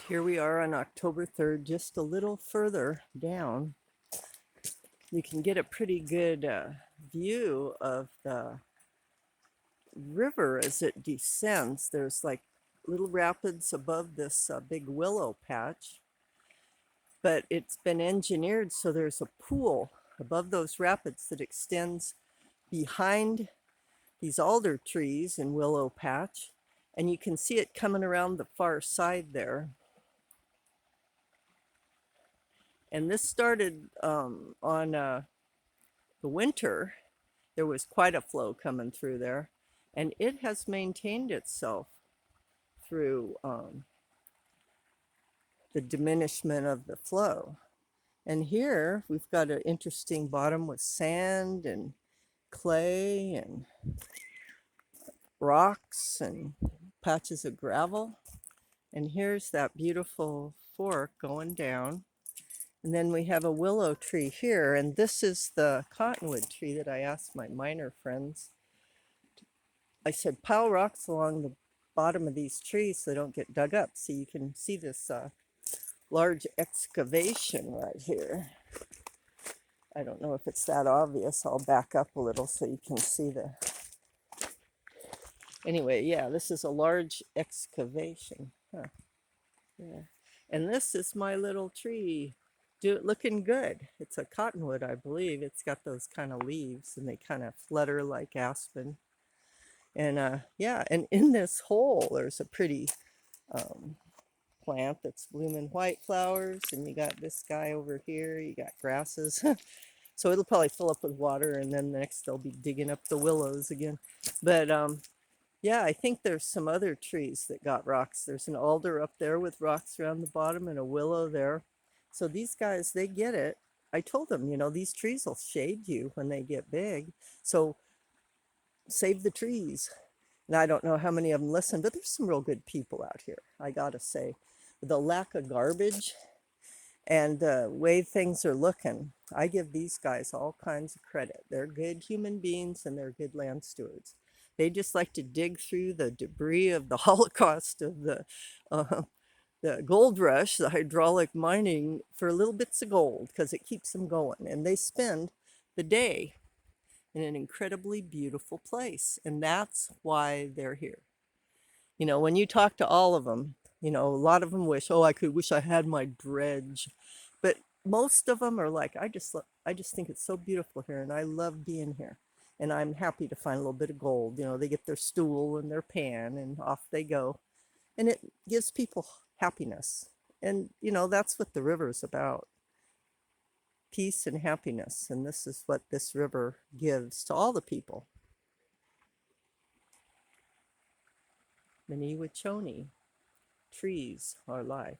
Here we are on October 3rd, just a little further down. You can get a pretty good view of the river as it descends. There's like little rapids above this big willow patch, but it's been engineered so there's a pool above those rapids that extends behind these alder trees and willow patch, and you can see it coming around the far side there. And this started on the winter. There was quite a flow coming through there, and it has maintained itself through the diminishment of the flow. And here we've got an interesting bottom with sand and clay and rocks and patches of gravel. And here's that beautiful fork going down. And then we have a willow tree here, and this is the cottonwood tree that I asked my miner friends. I said, pile rocks along the bottom of these trees so they don't get dug up. So you can see this large excavation right here. I don't know if it's that obvious. I'll back up a little so you can see the... Anyway, yeah, this is a large excavation. Huh. Yeah. And this is my little tree. Looking good. It's a cottonwood, I believe. It's got those kind of leaves and they kind of flutter like aspen. And yeah, and in this hole there's a pretty plant that's blooming white flowers, and you got this guy over here, you got grasses. So it'll probably fill up with water, and then next they'll be digging up the willows again. But yeah, I think there's some other trees that got rocks. There's an alder up there with rocks around the bottom and a willow there. So these guys, they get it. I told them, these trees will shade you when they get big. So save the trees. And I don't know how many of them listen, but there's some real good people out here, I gotta say. The lack of garbage and the way things are looking, I give these guys all kinds of credit. They're good human beings and they're good land stewards. They just like to dig through the debris of the Holocaust of the gold rush, the hydraulic mining, for little bits of gold because it keeps them going. And they spend the day in an incredibly beautiful place. And that's why they're here. When you talk to all of them, a lot of them wish, I wish I had my dredge. But most of them are like, I just think it's so beautiful here and I love being here. And I'm happy to find a little bit of gold. They get their stool and their pan and off they go. And it gives people happiness. And, that's what the river is about. Peace and happiness. And this is what this river gives to all the people. Miniwachoni, trees are life.